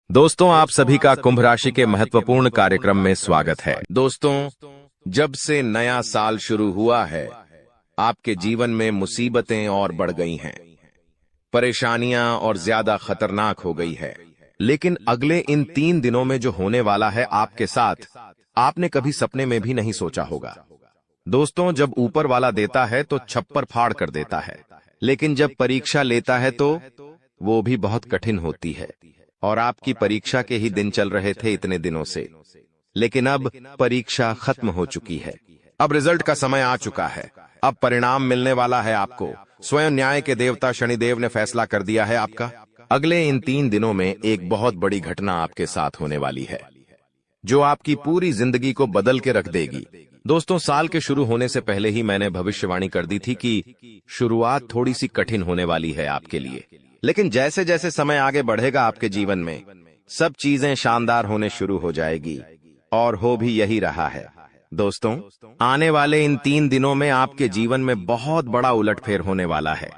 दोस्तों, आप सभी का कुंभ राशि के महत्वपूर्ण कार्यक्रम में स्वागत है। दोस्तों, जब से नया साल शुरू हुआ है, आपके जीवन में मुसीबतें और बढ़ गई हैं, परेशानियां और ज्यादा खतरनाक हो गई है। लेकिन अगले इन 3 दिनों में जो होने वाला है आपके साथ, आपने कभी सपने में भी नहीं सोचा होगा। दोस्तों, जब ऊपर वाला देता है तो छप्पर फाड़ कर देता है, लेकिन जब परीक्षा लेता है तो वो भी बहुत कठिन होती है। और आपकी परीक्षा के ही दिन चल रहे थे इतने दिनों से, लेकिन अब परीक्षा खत्म हो चुकी है। अब रिजल्ट का समय आ चुका है। अब परिणाम मिलने वाला है आपको। स्वयं न्याय के देवता शनिदेव ने फैसला कर दिया है आपका। अगले इन 3 दिनों में एक बहुत बड़ी घटना आपके साथ होने वाली है, जो आपकी पूरी जिंदगी को बदल के रख देगी। दोस्तों, साल के शुरू होने से पहले ही मैंने भविष्यवाणी कर दी थी कि शुरुआत थोड़ी सी कठिन होने वाली है आपके लिए, लेकिन जैसे जैसे समय आगे बढ़ेगा आपके जीवन में सब चीजें शानदार होने शुरू हो जाएगी, और हो भी यही रहा है। दोस्तों, आने वाले इन 3 दिनों में आपके जीवन में बहुत बड़ा उलटफेर होने वाला है।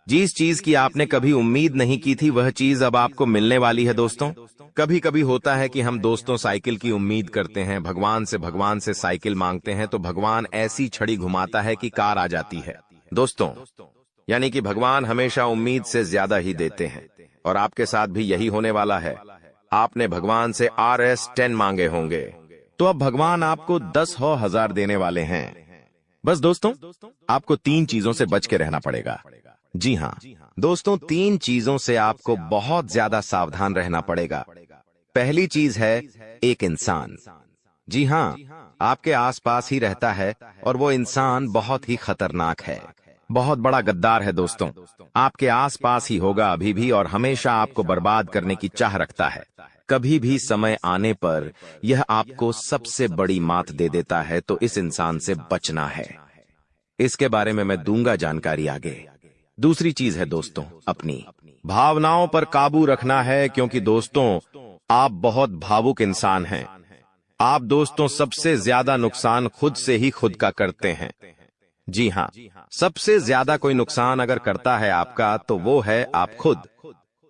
जिस चीज की आपने कभी उम्मीद नहीं की थी, वह चीज अब आपको मिलने वाली है। दोस्तों, कभी कभी होता है कि हम दोस्तों साइकिल की उम्मीद करते हैं, भगवान से साइकिल मांगते हैं तो भगवान ऐसी छड़ी घुमाता है कि कार आ जाती है। दोस्तों, यानी कि भगवान हमेशा उम्मीद से ज्यादा ही देते हैं, और आपके साथ भी यही होने वाला है। आपने भगवान से RS10 मांगे होंगे, तो अब भगवान आपको 10,000 देने वाले हैं। बस दोस्तों, आपको 3 चीजों से बच के रहना पड़ेगा। जी हाँ दोस्तों, 3 चीजों से आपको बहुत ज्यादा सावधान रहना पड़ेगा। पहली चीज है एक इंसान। जी हाँ, आपके आसपास ही रहता है, और वो इंसान बहुत ही खतरनाक है, बहुत बड़ा गद्दार है। दोस्तों, आपके आसपास ही होगा अभी भी, और हमेशा आपको बर्बाद करने की चाह रखता है। कभी भी समय आने पर यह आपको सबसे बड़ी मात दे देता है, तो इस इंसान से बचना है। इसके बारे में मैं दूंगा जानकारी आगे। दूसरी चीज है दोस्तों, अपनी भावनाओं पर काबू रखना है, क्योंकि दोस्तों आप बहुत भावुक इंसान हैं। आप दोस्तों सबसे ज्यादा नुकसान खुद से ही खुद का करते हैं। जी हाँ, सबसे ज्यादा कोई नुकसान अगर करता है आपका, तो वो है आप खुद।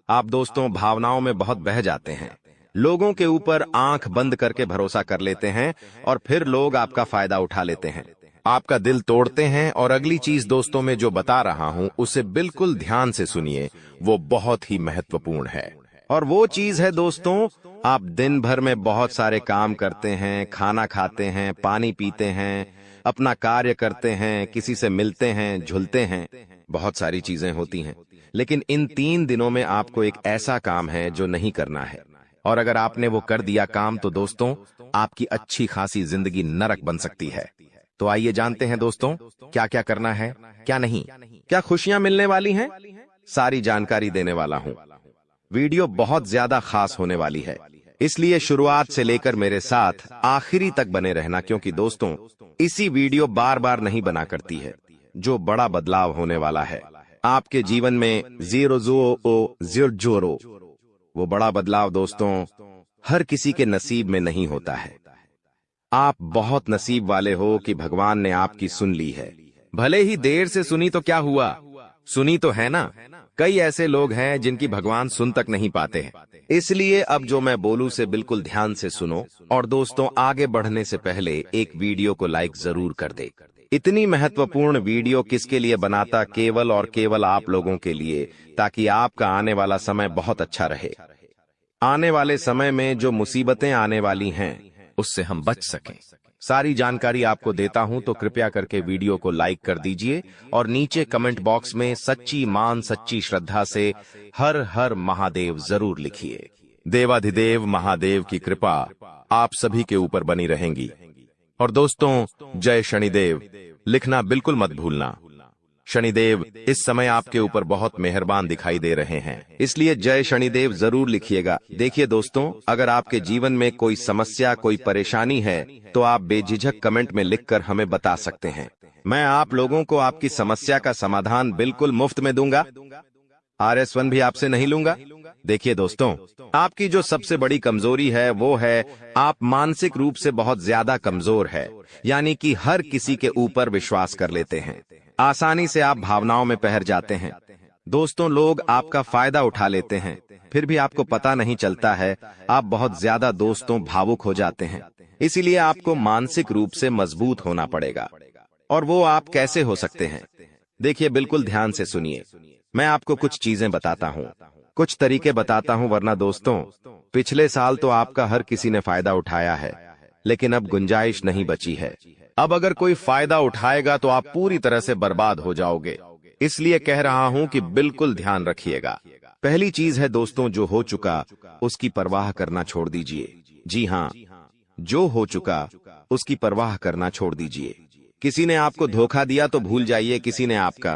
आप दोस्तों भावनाओं में बहुत बह जाते हैं, लोगों के ऊपर आंख बंद करके भरोसा कर लेते हैं, और फिर लोग आपका फायदा उठा लेते हैं, आपका दिल तोड़ते हैं। और अगली चीज दोस्तों मैं जो बता रहा हूं, उसे बिल्कुल ध्यान से सुनिए, वो बहुत ही महत्वपूर्ण है। और वो चीज है दोस्तों, आप दिन भर में बहुत सारे काम करते हैं, खाना खाते हैं, पानी पीते हैं, अपना कार्य करते हैं, किसी से मिलते हैं, झुलते हैं, बहुत सारी चीजें होती हैं, लेकिन इन 3 दिनों में आपको एक ऐसा काम है जो नहीं करना है। और अगर आपने वो कर दिया काम, तो दोस्तों आपकी अच्छी खासी जिंदगी नरक बन सकती है। तो आइए जानते हैं दोस्तों, क्या क्या करना है, क्या नहीं, क्या खुशियां मिलने वाली हैं, सारी जानकारी देने वाला हूं। वीडियो बहुत ज्यादा खास होने वाली है, इसलिए शुरुआत से लेकर मेरे साथ आखिरी तक बने रहना, क्योंकि दोस्तों इसी वीडियो बार बार नहीं बना करती है। जो बड़ा बदलाव होने वाला है आपके जीवन में, 0 वो बड़ा बदलाव दोस्तों हर किसी के नसीब में नहीं होता है। आप बहुत नसीब वाले हो कि भगवान ने आपकी सुन ली है। भले ही देर से सुनी तो क्या हुआ, सुनी तो है ना। कई ऐसे लोग हैं जिनकी भगवान सुन तक नहीं पाते हैं। इसलिए अब जो मैं बोलूं से बिल्कुल ध्यान से सुनो, और दोस्तों आगे बढ़ने से पहले एक वीडियो को लाइक जरूर कर दे। इतनी महत्वपूर्ण वीडियो किसके लिए बनाता, केवल और केवल आप लोगों के लिए, ताकि आपका आने वाला समय बहुत अच्छा रहे। आने वाले समय में जो मुसीबतें आने वाली हैं, उससे हम बच सकें। सारी जानकारी आपको देता हूं, तो कृपया करके वीडियो को लाइक कर दीजिए, और नीचे कमेंट बॉक्स में सच्ची मान सच्ची श्रद्धा से हर हर महादेव जरूर लिखिए। देवाधिदेव महादेव की कृपा आप सभी के ऊपर बनी रहेंगी। और दोस्तों जय शनिदेव लिखना बिल्कुल मत भूलना। शनिदेव इस समय आपके ऊपर बहुत मेहरबान दिखाई दे रहे हैं, इसलिए जय शनिदेव जरूर लिखिएगा। देखिए दोस्तों, अगर आपके जीवन में कोई समस्या, कोई परेशानी है, तो आप बेझिझक कमेंट में लिखकर हमें बता सकते हैं। मैं आप लोगों को आपकी समस्या का समाधान बिल्कुल मुफ्त में दूंगा। RS1 भी आपसे नहीं लूंगा। देखिए दोस्तों, आपकी जो सबसे बड़ी कमजोरी है वो है आप मानसिक रूप से बहुत ज्यादा कमजोर है, यानी कि हर किसी के ऊपर विश्वास कर लेते हैं। आसानी से आप भावनाओं में बह जाते हैं। दोस्तों, लोग आपका फायदा उठा लेते हैं, फिर भी आपको पता नहीं चलता है। आप बहुत ज्यादा दोस्तों भावुक हो जाते हैं। इसीलिए आपको मानसिक रूप से मजबूत होना पड़ेगा। और वो आप कैसे हो सकते हैं? देखिए, बिल्कुल ध्यान से सुनिए। मैं आपको कुछ चीजें बताता हूँ, कुछ तरीके बताता हूँ, वरना दोस्तों, पिछले साल तो आपका हर किसी ने फायदा उठाया है, लेकिन अब गुंजाइश नहीं बची है। अब अगर कोई फायदा उठाएगा तो आप पूरी तरह से बर्बाद हो जाओगे। इसलिए कह रहा हूं कि बिल्कुल ध्यान रखिएगा। पहली चीज है दोस्तों, जो हो चुका उसकी परवाह करना छोड़ दीजिए। जी हाँ, जो हो चुका उसकी परवाह करना छोड़ दीजिए। किसी ने आपको धोखा दिया तो भूल जाइए। किसी ने आपका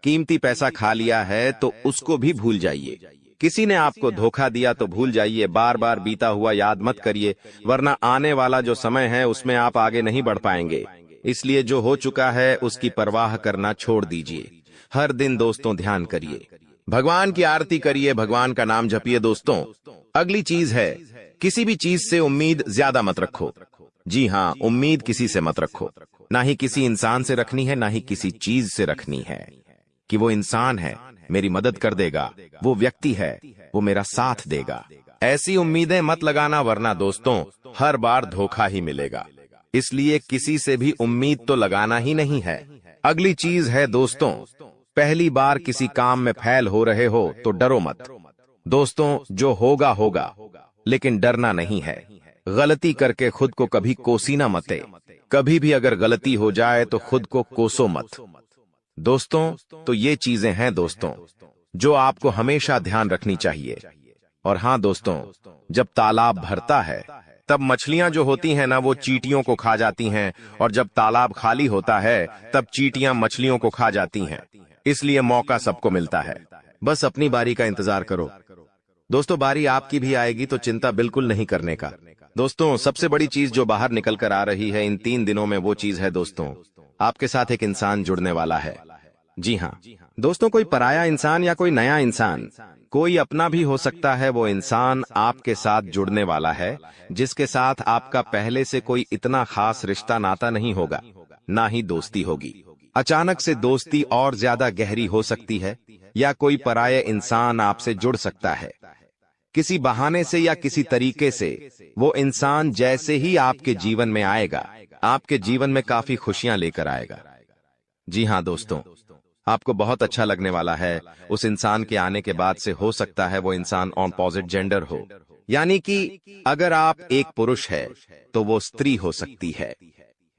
कीमती पैसा खा लिया है तो उसको भी भूल जाइए। किसी ने आपको धोखा दिया तो भूल जाइए। बार बार बीता हुआ याद मत करिए, वरना आने वाला जो समय है उसमें आप आगे नहीं बढ़ पाएंगे। इसलिए जो हो चुका है उसकी परवाह करना छोड़ दीजिए। हर दिन दोस्तों ध्यान करिए, भगवान की आरती करिए, भगवान का नाम जपिए। दोस्तों, अगली चीज है, किसी भी चीज से उम्मीद ज्यादा मत रखो। जी हाँ, उम्मीद किसी से मत रखो। ना ही किसी इंसान से रखनी है, ना ही किसी चीज से रखनी है कि वो इंसान है, मेरी मदद कर देगा, वो व्यक्ति है, वो मेरा साथ देगा। ऐसी उम्मीदें मत लगाना, वरना दोस्तों हर बार धोखा ही मिलेगा। इसलिए किसी से भी उम्मीद तो लगाना ही नहीं है। अगली चीज है दोस्तों, पहली बार किसी काम में फेल हो रहे हो तो डरो मत। दोस्तों, जो होगा होगा, लेकिन डरना नहीं है। गलती करके खुद को कभी कोसीना मते। कभी भी अगर गलती हो जाए तो खुद को कोसो मत। दोस्तों, तो ये चीजें हैं दोस्तों, जो आपको हमेशा ध्यान रखनी चाहिए। और हाँ दोस्तों, जब तालाब भरता है तब मछलियां जो होती हैं ना, वो चींटियों को खा जाती हैं, और जब तालाब खाली होता है तब चींटियां मछलियों को खा जाती हैं। इसलिए मौका सबको मिलता है, बस अपनी बारी का इंतजार करो। दोस्तों, बारी आपकी भी आएगी, तो चिंता बिल्कुल नहीं करने का। दोस्तों, सबसे बड़ी चीज जो बाहर निकल कर आ रही है इन 3 दिनों में, वो चीज है दोस्तों, आपके साथ एक इंसान जुड़ने वाला है। जी हाँ दोस्तों, कोई पराया इंसान या कोई नया इंसान, कोई अपना भी हो सकता है। वो इंसान आपके साथ जुड़ने वाला है, जिसके साथ आपका पहले से कोई इतना खास रिश्ता नाता नहीं होगा, ना ही दोस्ती होगी। अचानक से दोस्ती और ज्यादा गहरी हो सकती है, या कोई पराया इंसान आपसे जुड़ सकता है। किसी बहाने से या किसी तरीके से वो इंसान जैसे ही आपके जीवन में आएगा, आपके जीवन में काफी खुशियां लेकर आएगा। जी हाँ दोस्तों, आपको बहुत अच्छा लगने वाला है। उस इंसान के आने के बाद से हो सकता है वो इंसान ऑपोजिट जेंडर हो, यानी कि अगर आप एक पुरुष है तो वो स्त्री हो सकती है,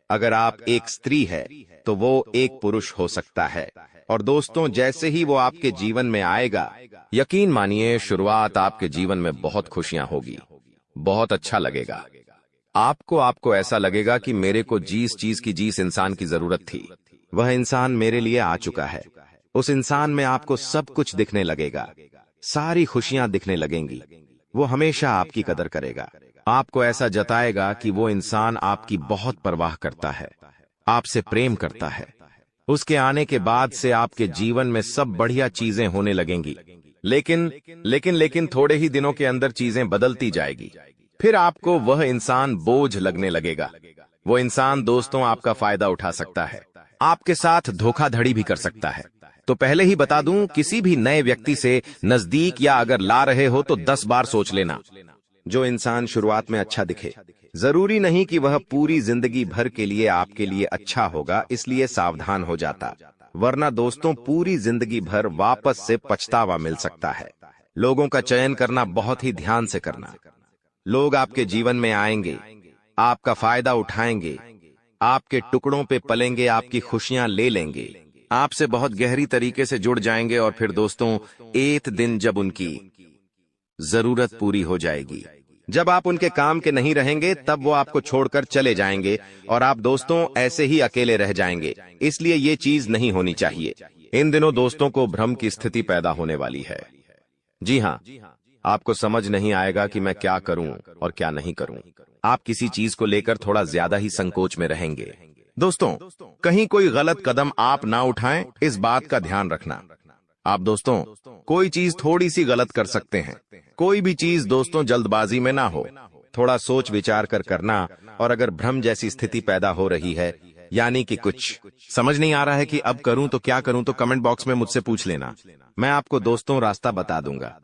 अगर आप एक स्त्री है तो वो एक पुरुष हो सकता है। और दोस्तों, जैसे ही वो आपके जीवन में आएगा, यकीन मानिए शुरुआत आपके जीवन में बहुत खुशियां होगी, बहुत अच्छा लगेगा। आपको ऐसा लगेगा कि मेरे को जिस चीज की जिस इंसान की जरूरत थी, वह इंसान मेरे लिए आ चुका है। उस इंसान में आपको सब कुछ दिखने लगेगा, सारी खुशियां दिखने लगेंगी। वो हमेशा आपकी कदर करेगा, आपको ऐसा जताएगा कि वो इंसान आपकी बहुत परवाह करता है, आपसे प्रेम करता है। उसके आने के बाद से आपके जीवन में सब बढ़िया चीजें होने लगेंगी। लेकिन थोड़े ही दिनों के अंदर चीजें बदलती जाएगी। फिर आपको वह इंसान बोझ लगने लगेगा। वो इंसान दोस्तों आपका फायदा उठा सकता है, आपके साथ धोखाधड़ी भी कर सकता है। तो पहले ही बता दूं, किसी भी नए व्यक्ति से नजदीक या अगर ला रहे हो तो 10 बार सोच लेना। जो इंसान शुरुआत में अच्छा दिखे, जरूरी नहीं कि वह पूरी जिंदगी भर के लिए आपके लिए अच्छा होगा, इसलिए सावधान हो जाता, वरना दोस्तों पूरी जिंदगी भर वापस से पछतावा मिल सकता है। लोगों का चयन करना बहुत ही ध्यान से करना। लोग आपके जीवन में आएंगे, आपका फायदा उठाएंगे, आपके टुकड़ों पे पलेंगे, आपकी खुशियां ले लेंगे, आपसे बहुत गहरी तरीके से जुड़ जाएंगे। और फिर दोस्तों, एक दिन जब उनकी जरूरत पूरी हो जाएगी, जब आप उनके काम के नहीं रहेंगे, तब वो आपको छोड़कर चले जाएंगे और आप दोस्तों ऐसे ही अकेले रह जाएंगे। इसलिए ये चीज नहीं होनी चाहिए। इन दिनों दोस्तों को भ्रम की स्थिति पैदा होने वाली है। जी हाँ, आपको समझ नहीं आएगा कि मैं क्या करूं और क्या नहीं करूं। आप किसी चीज को लेकर थोड़ा ज्यादा ही संकोच में रहेंगे। दोस्तों, कहीं कोई गलत कदम आप ना उठाएं, इस बात का ध्यान रखना। आप दोस्तों कोई चीज थोड़ी सी गलत कर सकते हैं। कोई भी चीज दोस्तों जल्दबाजी में ना हो, थोड़ा सोच विचार कर करना। और अगर भ्रम जैसी स्थिति पैदा हो रही है, यानी कि कुछ समझ नहीं आ रहा है कि अब करूं तो क्या करूं, तो कमेंट बॉक्स में मुझसे पूछ लेना। मैं आपको दोस्तों रास्ता बता दूंगा।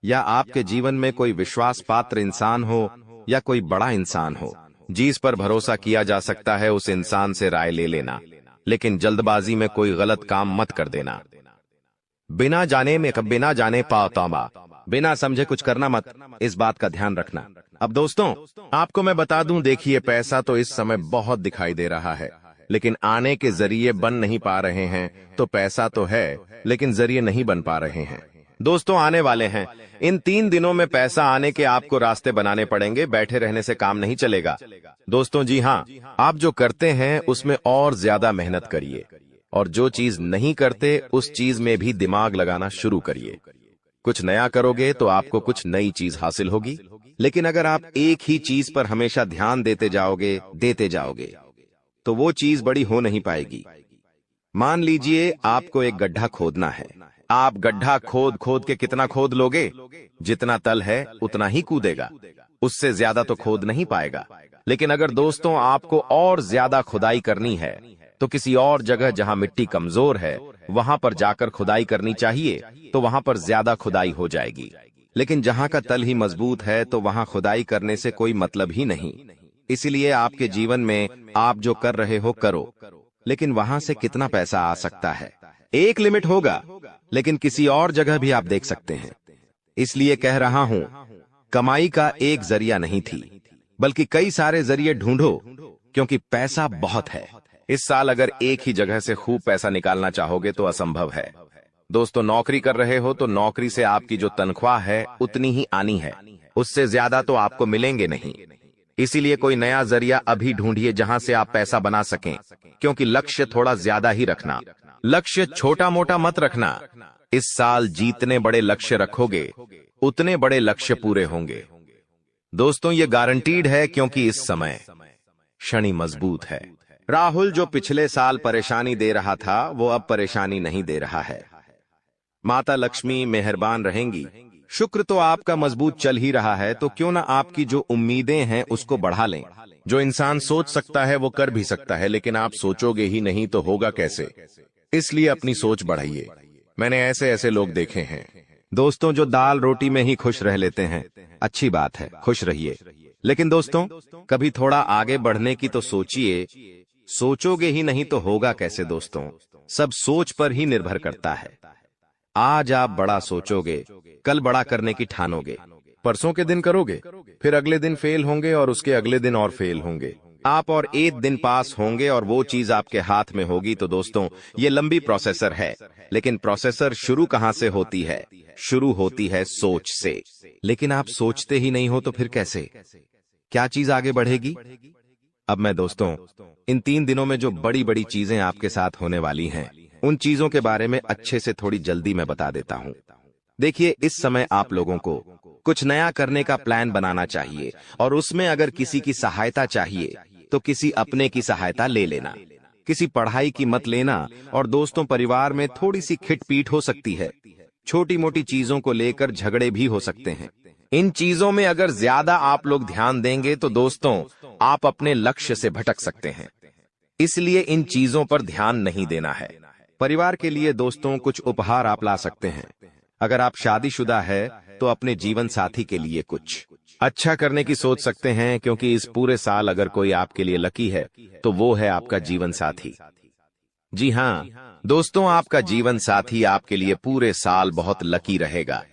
या आपके जीवन में कोई विश्वास पात्र इंसान हो या कोई बड़ा इंसान हो जिस पर भरोसा किया जा सकता है, उस इंसान से राय ले लेना, लेकिन जल्दबाजी में कोई गलत काम मत कर देना। बिना जाने पाताबा, बिना समझे कुछ करना मत, इस बात का ध्यान रखना। अब दोस्तों आपको मैं बता दूं, देखिए पैसा तो इस समय बहुत दिखाई दे रहा है, लेकिन आने के जरिए बन नहीं पा रहे हैं। तो पैसा तो है लेकिन जरिए नहीं बन पा रहे हैं। दोस्तों आने वाले हैं, इन 3 दिनों में पैसा आने के आपको रास्ते बनाने पड़ेंगे, बैठे रहने से काम नहीं चलेगा। दोस्तों जी हाँ, आप जो करते हैं उसमें और ज्यादा मेहनत करिए, और जो चीज नहीं करते उस चीज में भी दिमाग लगाना शुरू करिए। कुछ नया करोगे तो आपको कुछ नई चीज हासिल होगी, लेकिन अगर आप एक ही चीज पर हमेशा ध्यान देते जाओगे तो वो चीज बड़ी हो नहीं पाएगी। मान लीजिए आपको एक गड्ढा खोदना है, आप गड्ढा खोद खोद के कितना खोद लोगे? जितना तल है उतना ही कूदेगा, उससे ज्यादा तो खोद नहीं पाएगा। लेकिन अगर दोस्तों आपको और ज्यादा खुदाई करनी है तो किसी और जगह जहां मिट्टी कमजोर है वहां पर जाकर खुदाई करनी चाहिए, तो वहां पर ज्यादा खुदाई हो जाएगी। लेकिन जहां का तल ही मजबूत है तो वहां खुदाई करने से कोई मतलब ही नहीं। इसीलिए आपके जीवन में आप जो कर रहे हो करो, लेकिन वहां से कितना पैसा आ सकता है एक लिमिट होगा, लेकिन किसी और जगह भी आप देख सकते हैं। इसलिए कह रहा हूं, कमाई का एक जरिया नहीं थी, बल्कि कई सारे जरिए ढूंढो, क्योंकि पैसा बहुत है। इस साल अगर एक ही जगह से खूब पैसा निकालना चाहोगे तो असंभव है। दोस्तों नौकरी कर रहे हो तो नौकरी से आपकी जो तनख्वाह है उतनी ही आनी है, उससे ज्यादा तो आपको मिलेंगे नहीं। इसीलिए कोई नया जरिया अभी ढूंढिए जहां से आप पैसा बना सकें, क्योंकि लक्ष्य थोड़ा ज्यादा ही रखना, लक्ष्य छोटा मोटा मत रखना। इस साल जितने बड़े लक्ष्य रखोगे उतने बड़े लक्ष्य पूरे होंगे। दोस्तों ये गारंटीड है, क्योंकि इस समय शनि मजबूत है। राहुल जो पिछले साल परेशानी दे रहा था वो अब परेशानी नहीं दे रहा है। माता लक्ष्मी मेहरबान रहेंगी। शुक्र तो आपका मजबूत चल ही रहा है, तो क्यों ना आपकी जो उम्मीदें हैं उसको बढ़ा लें। जो इंसान सोच सकता है वो कर भी सकता है, लेकिन आप सोचोगे ही नहीं तो होगा कैसे? इसलिए अपनी सोच बढ़ाइए। मैंने ऐसे ऐसे लोग देखे हैं दोस्तों जो दाल रोटी में ही खुश रह लेते हैं। अच्छी बात है, खुश रहिए, लेकिन दोस्तों कभी थोड़ा आगे बढ़ने की तो सोचिए। सोचोगे ही नहीं तो होगा कैसे? दोस्तों सब सोच पर ही निर्भर करता है। आज आप बड़ा सोचोगे, कल बड़ा करने की ठानोगे, परसों के दिन करोगे, फिर अगले दिन फेल होंगे और उसके अगले दिन और फेल होंगे। आप और एक दिन पास होंगे और वो चीज आपके हाथ में होगी। तो दोस्तों ये लंबी प्रोसेसर है, लेकिन प्रोसेसर शुरू कहां से होती है? शुरू होती है सोच से। लेकिन आप सोचते ही नहीं हो तो फिर कैसे, क्या चीज आगे बढ़ेगी? अब मैं दोस्तों इन 3 दिनों में जो बड़ी बड़ी चीजें आपके साथ होने वाली हैं, उन चीजों के बारे में अच्छे से थोड़ी जल्दी मैं बता देता हूं। देखिए इस समय आप लोगों को कुछ नया करने का प्लान बनाना चाहिए, और उसमें अगर किसी की सहायता चाहिए तो किसी अपने की सहायता ले लेना, किसी पढ़ाई की मत लेना। और दोस्तों परिवार में थोड़ी सी खिटपीट हो सकती है, छोटी मोटी चीजों को लेकर झगड़े भी हो सकते हैं। इन चीजों में अगर ज्यादा आप लोग ध्यान देंगे तो दोस्तों आप अपने लक्ष्य से भटक सकते हैं। इसलिए इन चीजों पर ध्यान नहीं देना है। परिवार के लिए दोस्तों कुछ उपहार आप ला सकते हैं। अगर आप शादीशुदा है तो अपने जीवन साथी के लिए कुछ अच्छा करने की सोच सकते हैं, क्योंकि इस पूरे साल अगर कोई आपके लिए लकी है तो वो है आपका जीवन साथी। जी हाँ दोस्तों, आपका जीवन साथी आपके लिए पूरे साल बहुत लकी रहेगा।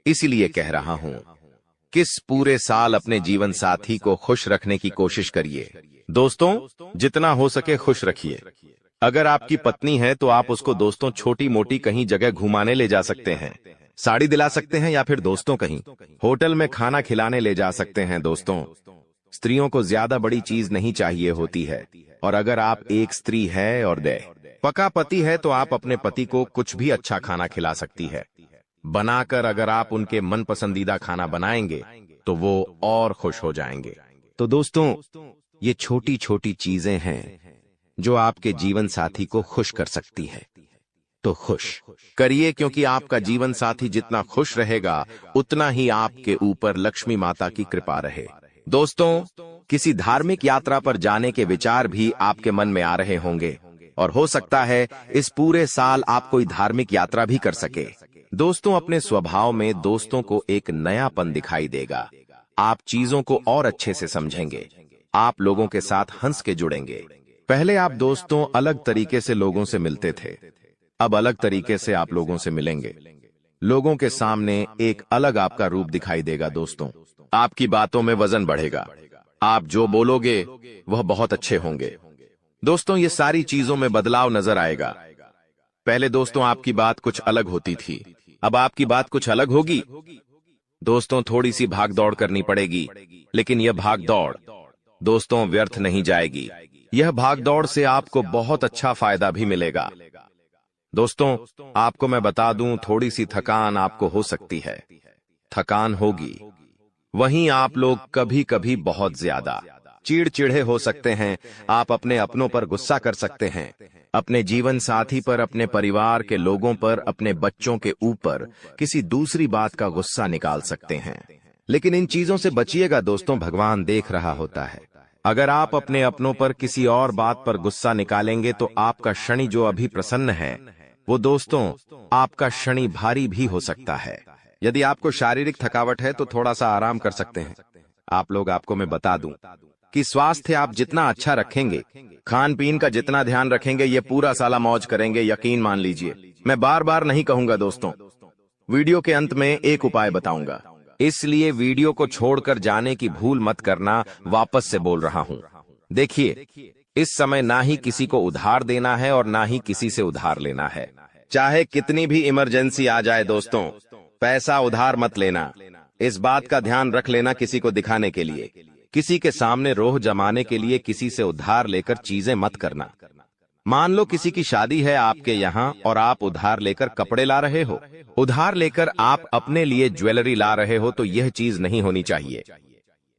इसीलिए कह रहा हूं, किस पूरे साल अपने जीवन साथी को खुश रखने की कोशिश करिए। दोस्तों जितना हो सके खुश रखिए। अगर आपकी पत्नी है तो आप उसको दोस्तों छोटी मोटी कहीं जगह घुमाने ले जा सकते हैं, साड़ी दिला सकते हैं, या फिर दोस्तों कहीं होटल में खाना खिलाने ले जा सकते हैं। दोस्तों स्त्रियों को ज्यादा बड़ी चीज नहीं चाहिए होती है, और अगर आप एक स्त्री है और पका पति है तो आप अपने पति को कुछ भी अच्छा खाना खिला सकती है बनाकर। अगर आप उनके मन पसंदीदा खाना बनाएंगे तो वो और खुश हो जाएंगे। तो दोस्तों ये छोटी छोटी चीजें हैं जो आपके जीवन साथी को खुश कर सकती है। तो खुश करिए, क्योंकि आपका जीवन साथी जितना खुश रहेगा उतना ही आपके ऊपर लक्ष्मी माता की कृपा रहे। दोस्तों किसी धार्मिक यात्रा पर जाने के विचार भी आपके मन में आ रहे होंगे। और हो सकता है इस पूरे साल आप कोई धार्मिक यात्रा भी कर सके। दोस्तों, अपने स्वभाव में दोस्तों को एक नयापन दिखाई देगा। आप चीजों को और अच्छे से समझेंगे। आप लोगों के साथ हंस के जुड़ेंगे। पहले आप दोस्तों अलग तरीके से लोगों से मिलते थे, अब अलग तरीके से आप लोगों से मिलेंगे। लोगों के सामने एक अलग आपका रूप दिखाई देगा। दोस्तों, आपकी बातों में वजन बढ़ेगा। आप जो बोलोगे वह बहुत अच्छे होंगे। दोस्तों, ये सारी चीजों में बदलाव नजर आएगा। पहले दोस्तों आपकी बात कुछ अलग होती थी, अब आपकी बात कुछ अलग होगी। दोस्तों, थोड़ी सी भागदौड़ करनी पड़ेगी, लेकिन यह भागदौड़ दोस्तों व्यर्थ नहीं जाएगी। यह भागदौड़ से आपको बहुत अच्छा फायदा भी मिलेगा। दोस्तों, आपको मैं बता दूं, थोड़ी सी थकान आपको हो सकती है। थकान होगी। वहीं आप लोग कभी कभी बहुत ज्यादा चिड़चिड़े हो सकते हैं। आप अपने अपनों पर गुस्सा कर सकते हैं, अपने जीवन साथी पर, अपने परिवार के लोगों पर, अपने बच्चों के ऊपर किसी दूसरी बात का गुस्सा निकाल सकते हैं। लेकिन इन चीजों से बचिएगा दोस्तों, भगवान देख रहा होता है। अगर आप अपने अपनों पर किसी और बात पर गुस्सा निकालेंगे तो आपका शनि जो अभी प्रसन्न है, वो दोस्तों आपका शनि भारी भी हो सकता है। यदि आपको शारीरिक थकावट है तो थोड़ा सा आराम कर सकते हैं। आपको मैं बता दूं कि स्वास्थ्य आप जितना अच्छा रखेंगे, खान पीन का जितना ध्यान रखेंगे, ये पूरा साला मौज करेंगे, यकीन मान लीजिए। मैं बार बार नहीं कहूंगा दोस्तों, वीडियो के अंत में एक उपाय बताऊंगा, इसलिए वीडियो को छोड़कर जाने की भूल मत करना। वापस से बोल रहा हूं, देखिए, इस समय ना ही किसी को उधार देना है और ना ही किसी से उधार लेना है। चाहे कितनी भी इमरजेंसी आ जाए दोस्तों, पैसा उधार मत लेना। इस बात का ध्यान रख लेना, किसी को दिखाने के लिए, किसी के सामने रोह जमाने के लिए किसी से उधार लेकर चीजें मत करना। मान लो किसी की शादी है आपके यहाँ और आप उधार लेकर कपड़े ला रहे हो, उधार लेकर आप अपने लिए ज्वेलरी ला रहे हो, तो यह चीज नहीं होनी चाहिए।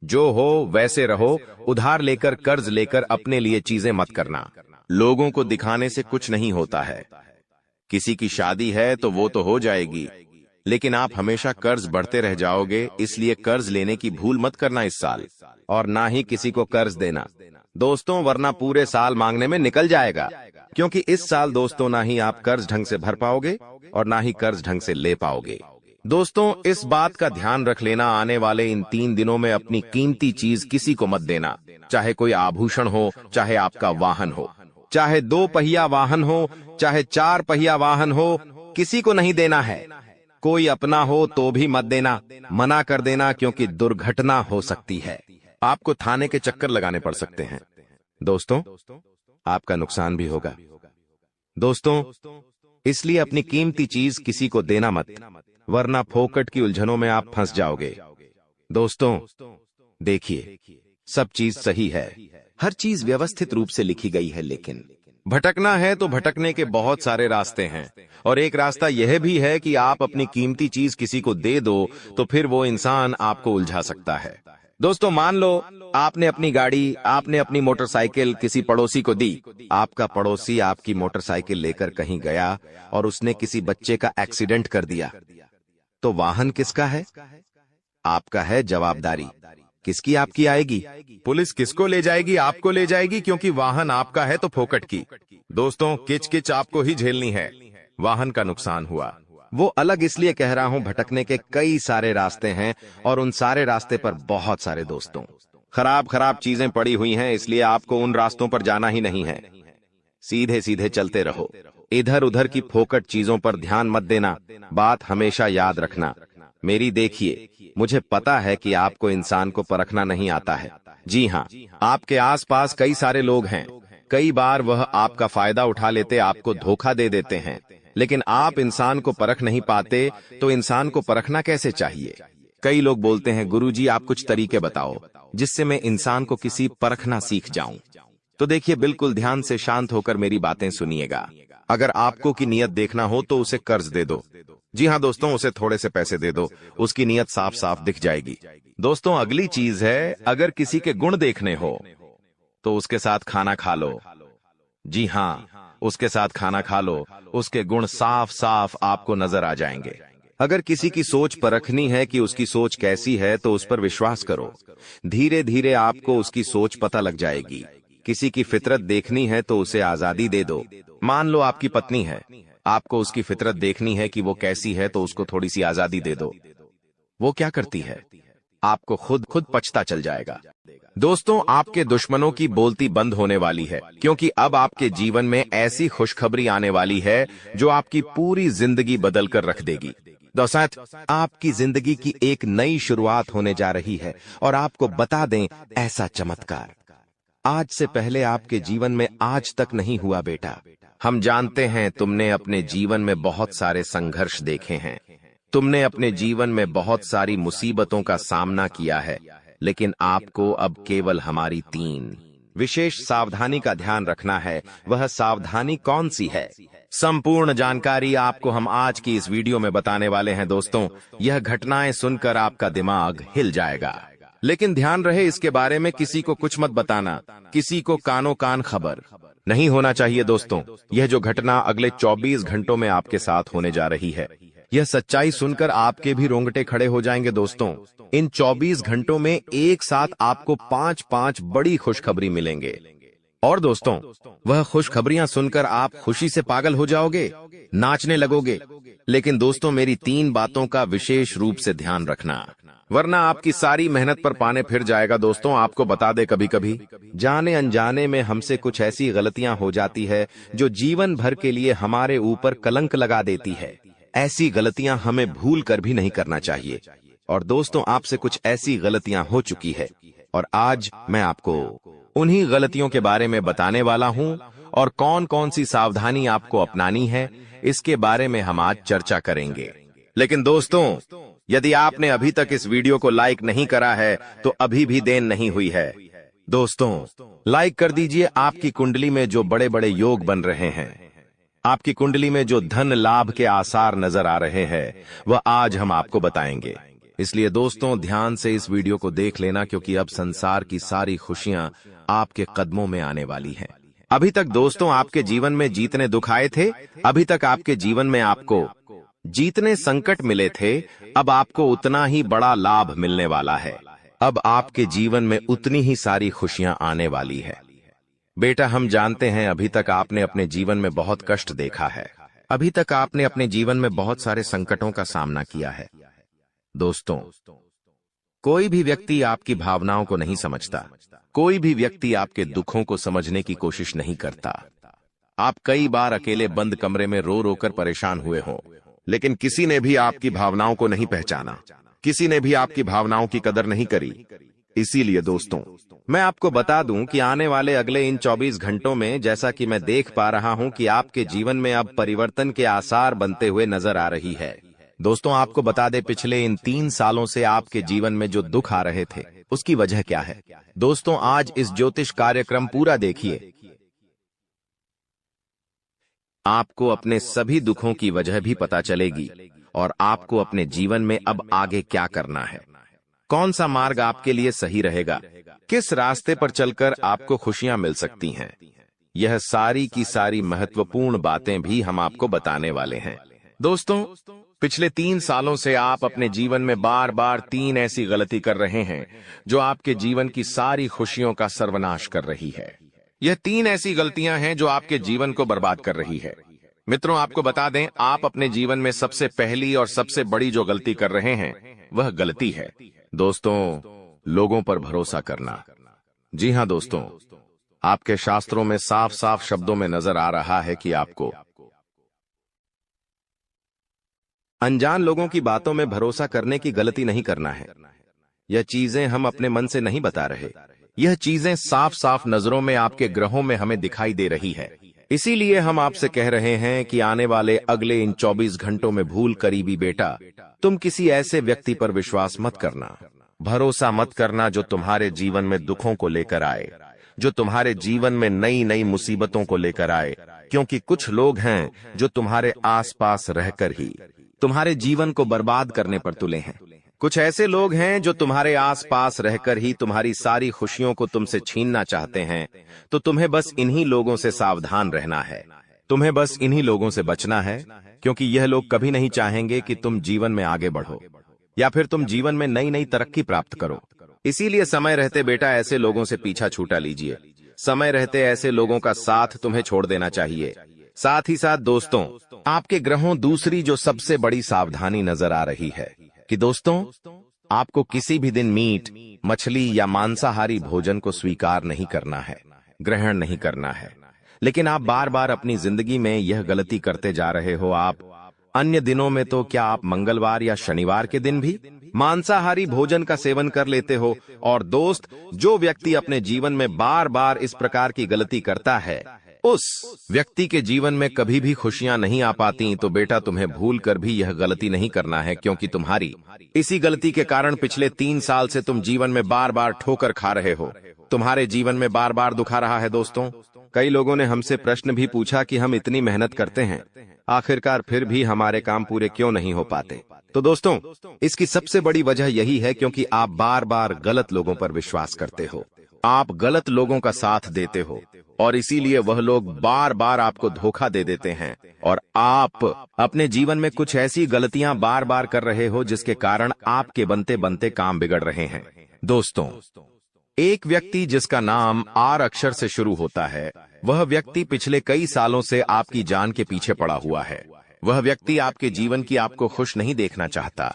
जो हो वैसे रहो। उधार लेकर, कर्ज लेकर अपने लिए चीजें मत करना। लोगों को दिखाने से कुछ नहीं होता है। किसी की शादी है तो वो तो हो जाएगी, लेकिन आप हमेशा कर्ज बढ़ते रह जाओगे। इसलिए कर्ज लेने की भूल मत करना इस साल, और ना ही किसी को कर्ज देना दोस्तों, वरना पूरे साल मांगने में निकल जाएगा। क्योंकि इस साल दोस्तों ना ही आप कर्ज ढंग से भर पाओगे और ना ही कर्ज ढंग से ले पाओगे। दोस्तों, इस बात का ध्यान रख लेना, आने वाले इन 3 दिनों में अपनी कीमती चीज किसी को मत देना। चाहे कोई आभूषण हो, चाहे आपका वाहन हो, चाहे 2 पहिया वाहन हो, चाहे 4 पहिया वाहन हो, किसी को नहीं देना है। कोई अपना हो तो भी मत देना, मना कर देना, क्योंकि दुर्घटना हो सकती है। आपको थाने के चक्कर लगाने पड़ सकते हैं। दोस्तों, आपका नुकसान भी होगा। दोस्तों, इसलिए अपनी कीमती चीज किसी को देना मत, वरना फोकट की उलझनों में आप फंस जाओगे। दोस्तों, देखिए, सब चीज सही है, हर चीज व्यवस्थित रूप से लिखी गई है, लेकिन भटकना है तो भटकने के बहुत सारे रास्ते हैं। और एक रास्ता यह भी है कि आप अपनी कीमती चीज किसी को दे दो तो फिर वो इंसान आपको उलझा सकता है। दोस्तों, मान लो आपने अपनी गाड़ी, आपने अपनी मोटरसाइकिल किसी पड़ोसी को दी। आपका पड़ोसी आपकी मोटरसाइकिल लेकर कहीं गया और उसने किसी बच्चे का एक्सीडेंट कर दिया, तो वाहन किसका है? आपका है। जवाबदारी किसकी आपकी आएगी? पुलिस किसको ले जाएगी? आपको ले जाएगी, क्योंकि वाहन आपका है तो फोकट की। दोस्तों, किच किच आपको ही झेलनी है। वाहन का नुकसान हुआ, वो अलग इसलिए कह रहा हूं, भटकने के कई सारे रास्ते हैं और उन सारे रास्ते पर बहुत सारे दोस्तों खराब खराब चीजें पड़ी हुई हैं, इसलिए आपको उन रास्तों पर जाना ही नहीं है। सीधे सीधे चलते रहो। इधर उधर की फोकट चीजों पर ध्यान मत देना। बात हमेशा याद रखना मेरी। देखिए, मुझे पता है कि आपको इंसान को परखना नहीं आता है। जी हाँ, आपके आसपास कई सारे लोग हैं। कई बार वह आपका फायदा उठा लेते, आपको धोखा दे देते हैं, लेकिन आप इंसान को परख नहीं पाते। तो इंसान को परखना कैसे चाहिए? कई लोग बोलते हैं, गुरुजी आप कुछ तरीके बताओ जिससे मैं इंसान को किसी परखना सीख जाऊं। तो देखिए, बिल्कुल ध्यान से शांत होकर मेरी बातें सुनिएगा। अगर आपको की नियत देखना हो तो उसे कर्ज दे दो। जी हाँ दोस्तों, उसे थोड़े से पैसे दे दो, उसकी नियत साफ साफ दिख जाएगी। दोस्तों, अगली चीज है, अगर किसी के गुण देखने हो तो उसके साथ खाना खा लो। जी हाँ, उसके साथ खाना खा लो, उसके गुण साफ साफ आपको नजर आ जाएंगे। अगर किसी की सोच परखनी है कि उसकी सोच कैसी है तो उस पर विश्वास करो। धीरे धीरे आपको उसकी सोच पता लग जाएगी। किसी की फितरत देखनी है तो उसे आजादी दे दो। मान लो आपकी पत्नी है, आपको उसकी फितरत देखनी है कि वो कैसी है, तो उसको थोड़ी सी आजादी दे दो। वो क्या करती है, आपको खुद खुद पछता चल जाएगा। दोस्तों, आपके दुश्मनों की बोलती बंद होने वाली है, क्योंकि अब आपके जीवन में ऐसी खुशखबरी आने वाली है जो आपकी पूरी जिंदगी बदल कर रख देगी। दोस्तों, आपकी जिंदगी की एक नई शुरुआत होने जा रही है, और आपको बता दें, ऐसा चमत्कार आज से पहले आपके जीवन में आज तक नहीं हुआ बेटा। हम जानते हैं तुमने अपने जीवन में बहुत सारे संघर्ष देखे हैं, तुमने अपने जीवन में बहुत सारी मुसीबतों का सामना किया है, लेकिन आपको अब केवल हमारी 3 विशेष सावधानी का ध्यान रखना है। वह सावधानी कौन सी है, संपूर्ण जानकारी आपको हम आज की इस वीडियो में बताने वाले हैं। दोस्तों, यह घटनाएं सुनकर आपका दिमाग हिल जाएगा, लेकिन ध्यान रहे, इसके बारे में किसी को कुछ मत बताना, किसी को कानो कान खबर नहीं होना चाहिए। दोस्तों, यह जो घटना अगले 24 घंटों में आपके साथ होने जा रही है, यह सच्चाई सुनकर आपके भी रोंगटे खड़े हो जाएंगे। दोस्तों, इन 24 घंटों में एक साथ आपको 5 बड़ी खुशखबरी मिलेंगे, और दोस्तों, वह खुशखबरियां सुनकर आप खुशी से पागल हो जाओगे, नाचने लगोगे। लेकिन दोस्तों, मेरी 3 बातों का विशेष रूप से ध्यान रखना, वरना आपकी सारी मेहनत पर पानी फिर जाएगा। दोस्तों, आपको बता दे, कभी कभी जाने अनजाने में हमसे कुछ ऐसी गलतियां हो जाती है जो जीवन भर के लिए हमारे ऊपर कलंक लगा देती है। ऐसी गलतियां हमें भूल कर भी नहीं करना चाहिए। और दोस्तों, आपसे कुछ ऐसी गलतियां हो चुकी है, और आज मैं आपको उन्हीं गलतियों के बारे में बताने वाला हूं, और कौन कौन सी सावधानी आपको अपनानी है, इसके बारे में हम आज चर्चा करेंगे। लेकिन दोस्तों, यदि आपने अभी तक इस वीडियो को लाइक नहीं करा है, तो अभी भी देर नहीं हुई है। दोस्तों, लाइक कर दीजिए। आपकी कुंडली में जो बड़े बड़े योग बन रहे हैं, आपकी कुंडली में जो धन लाभ के आसार नजर आ रहे हैं, वह आज हम आपको बताएंगे। इसलिए दोस्तों, ध्यान से इस वीडियो को देख लेना, क्योंकि अब संसार की सारी खुशियां आपके कदमों में आने वाली हैं। अभी तक दोस्तों आपके जीवन में जितने दुख आए थे, अभी तक आपके जीवन में आपको जितने संकट मिले थे, अब आपको उतना ही बड़ा लाभ मिलने वाला है। अब आपके जीवन में उतनी ही सारी खुशियां आने वाली है। बेटा, हम जानते हैं अभी तक आपने अपने जीवन में बहुत कष्ट देखा है, अभी तक आपने अपने जीवन में बहुत सारे संकटों का सामना किया है। दोस्तों, कोई भी व्यक्ति आपकी भावनाओं को नहीं समझता, कोई भी व्यक्ति आपके दुखों को समझने की कोशिश नहीं करता। आप कई बार अकेले बंद कमरे में रो रो कर परेशान हुए हो, लेकिन किसी ने भी आपकी भावनाओं को नहीं पहचाना, किसी ने भी आपकी भावनाओं की कदर नहीं करी। इसीलिए दोस्तों, मैं आपको बता दूं कि आने वाले अगले इन 24 घंटों में, जैसा कि मैं देख पा रहा हूं कि आपके जीवन में अब परिवर्तन के आसार बनते हुए नजर आ रही है। दोस्तों, आपको बता दे, पिछले इन 3 सालों से आपके जीवन में जो दुख आ रहे थे, उसकी वजह क्या है। दोस्तों, आज इस ज्योतिष कार्यक्रम पूरा देखिए, आपको अपने सभी दुखों की वजह भी पता चलेगी, और आपको अपने जीवन में अब आगे क्या करना है, कौन सा मार्ग आपके लिए सही रहेगा, किस रास्ते पर चलकर आपको खुशियां मिल सकती हैं। यह सारी की सारी महत्वपूर्ण बातें भी हम आपको बताने वाले हैं। दोस्तों, पिछले 3 सालों से आप अपने जीवन में बार बार 3 ऐसी गलती कर रहे हैं जो आपके जीवन की सारी खुशियों का सर्वनाश कर रही है। यह 3 ऐसी गलतियां हैं जो आपके जीवन को बर्बाद कर रही है। मित्रों, आपको बता दें, आप अपने जीवन में सबसे पहली और सबसे बड़ी जो गलती कर रहे हैं, वह गलती है दोस्तों, लोगों पर भरोसा करना। जी हां दोस्तों, आपके शास्त्रों में साफ साफ शब्दों में नजर आ रहा है कि आपको अनजान लोगों की बातों में भरोसा करने की गलती नहीं करना है। यह चीजें हम अपने मन से नहीं बता रहे, यह चीजें साफ साफ नजरों में आपके ग्रहों में हमें दिखाई दे रही है। इसीलिए हम आपसे कह रहे हैं कि आने वाले अगले इन 24 घंटों में भूल करीबी बेटा, तुम किसी ऐसे व्यक्ति पर विश्वास मत करना, भरोसा मत करना जो तुम्हारे जीवन में दुखों को लेकर आए, जो तुम्हारे जीवन में नई नई मुसीबतों को लेकर आए। क्योंकि कुछ लोग हैं जो तुम्हारे आसपास रहकर ही तुम्हारे जीवन को बर्बाद करने पर तुले हैं। कुछ ऐसे लोग हैं जो तुम्हारे आसपास रहकर ही तुम्हारी सारी खुशियों को तुमसे छीनना चाहते हैं। तो तुम्हें बस इन्हीं लोगों से सावधान रहना है, तुम्हें बस इन्हीं लोगों से बचना है, क्योंकि यह लोग कभी नहीं चाहेंगे कि तुम जीवन में आगे बढ़ो या फिर तुम जीवन में नई नई तरक्की प्राप्त करो। इसीलिए समय रहते बेटा ऐसे लोगों से पीछा छूटा लीजिए। समय रहते ऐसे लोगों का साथ तुम्हें छोड़ देना चाहिए। साथ ही साथ दोस्तों, आपके ग्रहों दूसरी जो सबसे बड़ी सावधानी नजर आ रही है कि दोस्तों, आपको किसी भी दिन मीट, मछली या मांसाहारी भोजन को स्वीकार नहीं करना है, ग्रहण नहीं करना है। लेकिन आप बार बार अपनी जिंदगी में यह गलती करते जा रहे हो। आप अन्य दिनों में तो क्या आप मंगलवार या शनिवार के दिन भी मांसाहारी भोजन का सेवन कर लेते हो। और दोस्त, जो व्यक्ति अपने जीवन में बार बार इस प्रकार की गलती करता है, उस व्यक्ति के जीवन में कभी भी खुशियां नहीं आ पाती। तो बेटा, तुम्हें भूल कर भी यह गलती नहीं करना है, क्योंकि तुम्हारी इसी गलती के कारण पिछले 3 साल से तुम जीवन में बार बार ठोकर खा रहे हो। तुम्हारे जीवन में बार बार दुख आ रहा है। दोस्तों, कई लोगों ने हमसे प्रश्न भी पूछा कि हम इतनी मेहनत करते हैं, आखिरकार फिर भी हमारे काम पूरे क्यों नहीं हो पाते। तो दोस्तों, इसकी सबसे बड़ी वजह यही है क्योंकि आप बार बार गलत लोगों पर विश्वास करते हो, आप गलत लोगों का साथ देते हो, और इसीलिए वह लोग बार बार आपको धोखा दे देते हैं। और आप अपने जीवन में कुछ ऐसी गलतियां बार बार कर रहे हो जिसके कारण आपके बनते बनते काम बिगड़ रहे हैं। दोस्तों, एक व्यक्ति जिसका नाम आर अक्षर से शुरू होता है, वह व्यक्ति पिछले कई सालों से आपकी जान के पीछे पड़ा हुआ है। वह व्यक्ति आपके जीवन की आपको खुश नहीं देखना चाहता।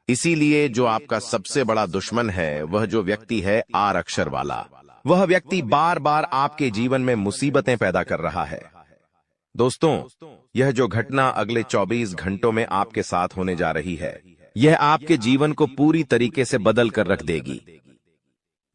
इसीलिए जो आपका सबसे बड़ा दुश्मन है, वह जो व्यक्ति है आर अक्षर वाला, वह व्यक्ति बार बार आपके जीवन में मुसीबतें पैदा कर रहा है। दोस्तों, यह जो घटना अगले 24 घंटों में आपके साथ होने जा रही है, यह आपके जीवन को पूरी तरीके से बदल कर रख देगी।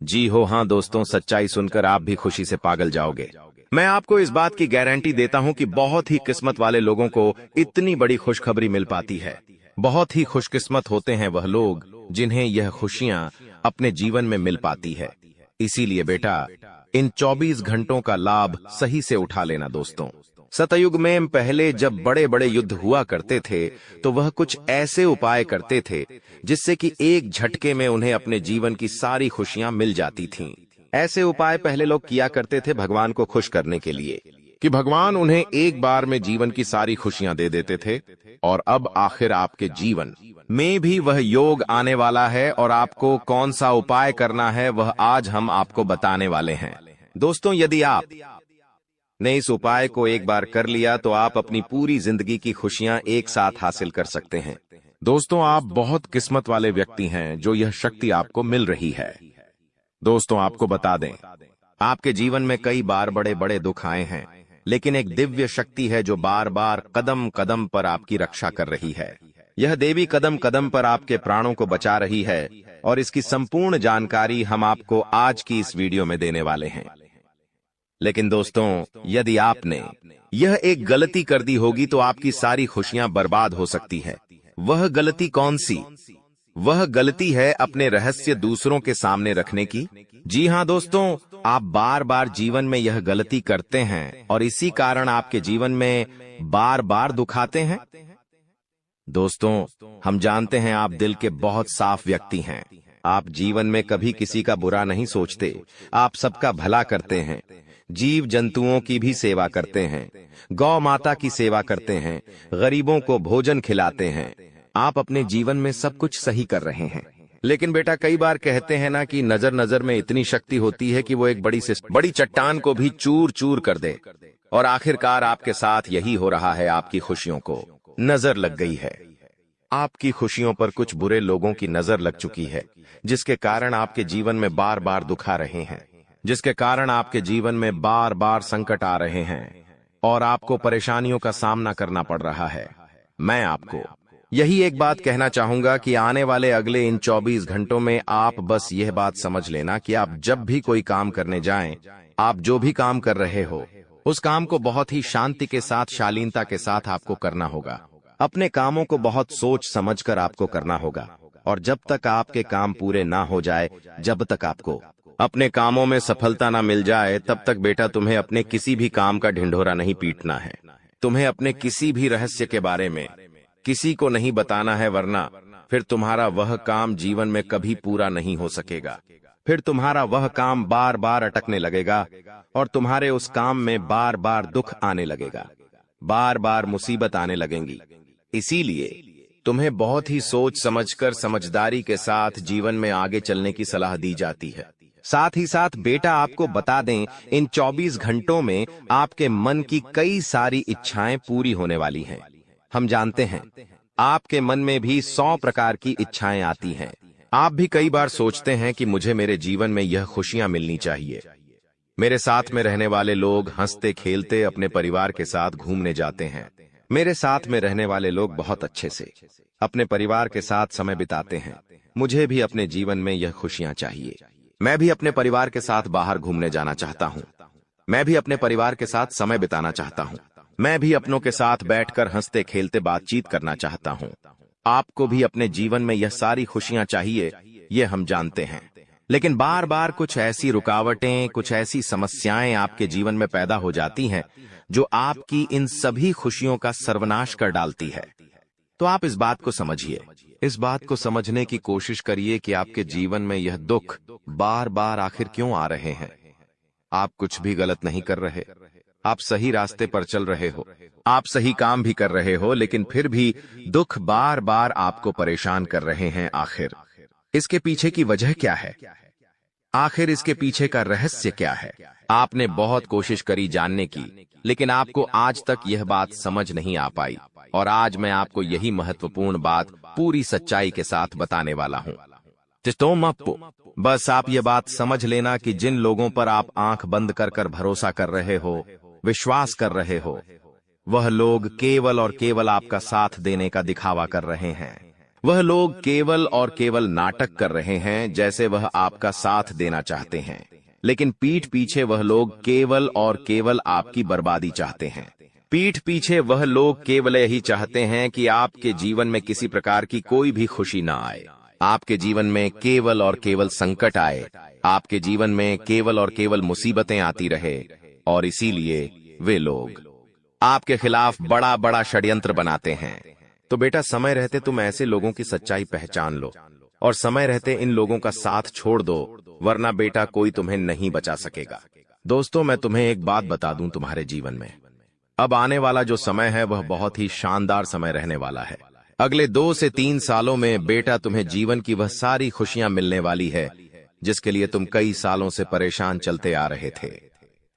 जी हो, हाँ दोस्तों, सच्चाई सुनकर आप भी खुशी से पागल जाओगे। मैं आपको इस बात की गारंटी देता हूं कि बहुत ही किस्मत वाले लोगों को इतनी बड़ी खुशखबरी मिल पाती है। बहुत ही खुशकिस्मत होते हैं वह लोग जिन्हें यह खुशियां अपने जीवन में मिल पाती है। इसीलिए बेटा, इन 24 घंटों का लाभ सही से उठा लेना। दोस्तों, सतयुग में पहले जब बड़े बड़े युद्ध हुआ करते थे, तो वह कुछ ऐसे उपाय करते थे जिससे कि एक झटके में उन्हें अपने जीवन की सारी खुशियां मिल जाती थीं। ऐसे उपाय पहले लोग किया करते थे भगवान को खुश करने के लिए, कि भगवान उन्हें एक बार में जीवन की सारी खुशियां दे देते थे। और अब आखिर आपके जीवन में भी वह योग आने वाला है, और आपको कौन सा उपाय करना है वह आज हम आपको बताने वाले हैं। दोस्तों, यदि आप ने इस उपाय को एक बार कर लिया तो आप अपनी पूरी जिंदगी की खुशियां एक साथ हासिल कर सकते हैं। दोस्तों, आप बहुत किस्मत वाले व्यक्ति हैं जो यह शक्ति आपको मिल रही है। दोस्तों, आपको बता दें, आपके जीवन में कई बार बड़े बड़े दुख आए हैं, लेकिन एक दिव्य शक्ति है जो बार बार कदम कदम पर आपकी रक्षा कर रही है। यह देवी कदम कदम पर आपके प्राणों को बचा रही है, और इसकी संपूर्ण जानकारी हम आपको आज की इस वीडियो में देने वाले हैं। लेकिन दोस्तों, यदि आपने यह एक गलती कर दी होगी तो आपकी सारी खुशियां बर्बाद हो सकती है। वह गलती कौन सी? वह गलती है अपने रहस्य दूसरों के सामने रखने की। जी हां दोस्तों, आप बार बार जीवन में यह गलती करते हैं और इसी कारण आपके जीवन में बार बार दुख आते हैं। दोस्तों, हम जानते हैं आप दिल के बहुत साफ व्यक्ति हैं। आप जीवन में कभी किसी का बुरा नहीं सोचते, आप सबका भला करते हैं, जीव जंतुओं की भी सेवा करते हैं, गौ माता की सेवा करते हैं, गरीबों को भोजन खिलाते हैं। आप अपने जीवन में सब कुछ सही कर रहे हैं। लेकिन बेटा, कई बार कहते हैं ना कि नजर नजर में इतनी शक्ति होती है कि वो एक बड़ी से बड़ी चट्टान को भी चूर चूर कर दे। और आखिरकार आपके साथ यही हो रहा है। आपकी खुशियों को नजर लग गई है। आपकी खुशियों पर कुछ बुरे लोगों की नजर लग चुकी है, जिसके कारण आपके जीवन में बार बार दुख आ रहे हैं, जिसके कारण आपके जीवन में बार बार संकट आ रहे हैं और आपको परेशानियों का सामना करना पड़ रहा है। मैं आपको यही एक बात कहना चाहूंगा कि आने वाले अगले इन 24 घंटों में आप बस यह बात समझ लेना कि आप जब भी कोई काम करने जाएं, आप जो भी काम कर रहे हो, उस काम को बहुत ही शांति के साथ, शालीनता के साथ आपको करना होगा। अपने कामों को बहुत सोच समझकर आपको करना होगा। और जब तक आपके काम पूरे ना हो जाए, जब तक आपको अपने कामों में सफलता ना मिल जाए, तब तक बेटा तुम्हें अपने किसी भी काम का ढिंढोरा नहीं पीटना है। तुम्हें अपने किसी भी रहस्य के बारे में किसी को नहीं बताना है, वरना फिर तुम्हारा वह काम जीवन में कभी पूरा नहीं हो सकेगा। फिर तुम्हारा वह काम बार बार अटकने लगेगा और तुम्हारे उस काम में बार बार दुख आने लगेगा, बार बार मुसीबत आने लगेंगी। इसीलिए तुम्हें बहुत ही सोच समझकर, समझदारी के साथ जीवन में आगे चलने की सलाह दी जाती है। साथ ही साथ बेटा आपको बता दें, इन 24 घंटों में आपके मन की कई सारी इच्छाएं पूरी होने वाली हैं। हम जानते हैं आपके मन में भी 100 प्रकार की इच्छाएं आती हैं। आप भी कई बार सोचते हैं कि मुझे मेरे जीवन में यह खुशियां मिलनी चाहिए, मेरे साथ में रहने वाले लोग हंसते खेलते अपने परिवार के साथ घूमने जाते हैं, मेरे साथ में रहने वाले लोग बहुत अच्छे से अपने परिवार के साथ समय बिताते हैं, मुझे भी अपने जीवन में यह खुशियां चाहिए। मैं भी अपने परिवार के साथ बाहर घूमने जाना चाहता हूं, मैं भी अपने परिवार के साथ समय बिताना चाहता हूं, मैं भी अपनों के साथ बैठकर हंसते खेलते बातचीत करना चाहता हूं। आपको भी अपने जीवन में यह सारी खुशियां चाहिए, ये हम जानते हैं। लेकिन बार बार कुछ ऐसी रुकावटें, कुछ ऐसी समस्याएं आपके जीवन में पैदा हो जाती हैं जो आपकी इन सभी खुशियों का सर्वनाश कर डालती है। तो आप इस बात को समझिए, इस बात को समझने की कोशिश करिए कि आपके जीवन में यह दुख बार बार आखिर क्यों आ रहे हैं। आप कुछ भी गलत नहीं कर रहे, आप सही रास्ते पर चल रहे हो, आप सही काम भी कर रहे हो, लेकिन फिर भी दुख बार बार आपको परेशान कर रहे हैं। आखिर इसके पीछे की वजह क्या है? आखिर इसके पीछे का रहस्य क्या है? आपने बहुत कोशिश करी जानने की, लेकिन आपको आज तक यह बात समझ नहीं आ पाई, और आज मैं आपको यही महत्वपूर्ण बात पूरी सच्चाई के साथ बताने वाला हूं। बस आप ये बात समझ लेना कि जिन लोगों पर आप आंख बंद कर कर भरोसा कर रहे हो, विश्वास कर रहे हो, वह लोग केवल और केवल आपका साथ देने का दिखावा कर रहे हैं। वह लोग केवल और केवल नाटक कर रहे हैं, जैसे वह आपका साथ देना चाहते हैं, लेकिन पीठ पीछे वह लोग केवल और केवल आपकी बर्बादी चाहते हैं। पीठ पीछे वह लोग केवल यही चाहते हैं कि आपके जीवन में किसी प्रकार की कोई भी खुशी ना आए, आपके जीवन में केवल और केवल संकट आए, आपके जीवन में केवल और केवल मुसीबतें आती रहे, और इसीलिए वे लोग आपके खिलाफ बड़ा बड़ा षड्यंत्र बनाते हैं। तो बेटा, समय रहते तुम ऐसे लोगों की सच्चाई पहचान लो, और समय रहते इन लोगों का साथ छोड़ दो, वरना बेटा कोई तुम्हें नहीं बचा सकेगा। दोस्तों, मैं तुम्हें एक बात बता दूं, तुम्हारे जीवन में अब आने वाला जो समय है वह बहुत ही शानदार समय रहने वाला है। अगले 2 से 3 सालों में बेटा तुम्हें जीवन की वह सारी खुशियां मिलने वाली है जिसके लिए तुम कई सालों से परेशान चलते आ रहे थे।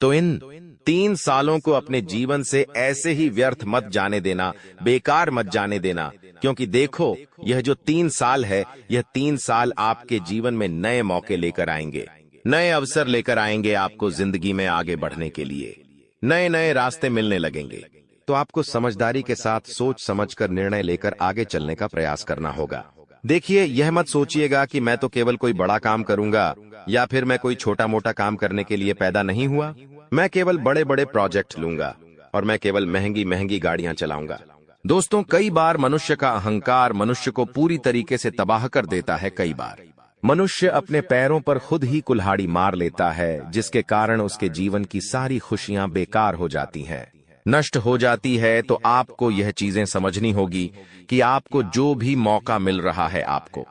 तो इन 3 सालों को अपने जीवन से ऐसे ही व्यर्थ मत जाने देना, बेकार मत जाने देना, क्योंकि देखो, यह जो 3 साल है, यह 3 साल आपके जीवन में नए मौके लेकर आएंगे, नए अवसर लेकर आएंगे आपको जिंदगी में आगे बढ़ने के लिए। नए नए रास्ते मिलने लगेंगे। तो आपको समझदारी के साथ सोच समझकर निर्णय लेकर आगे चलने का प्रयास करना होगा। देखिए, यह मत सोचिएगा कि मैं तो केवल कोई बड़ा काम करूंगा, या फिर मैं कोई छोटा मोटा काम करने के लिए पैदा नहीं हुआ, मैं केवल बड़े बड़े प्रोजेक्ट लूंगा, और मैं केवल महंगी महंगी गाड़ियां चलाऊंगा। दोस्तों, कई बार मनुष्य का अहंकार मनुष्य को पूरी तरीके से तबाह कर देता है। कई बार मनुष्य अपने पैरों पर खुद ही कुल्हाड़ी मार लेता है, जिसके कारण उसके जीवन की सारी खुशियां बेकार हो जाती हैं, नष्ट हो जाती है। तो आपको यह चीजें समझनी होगी कि आपको जो भी मौका मिल रहा है, आपको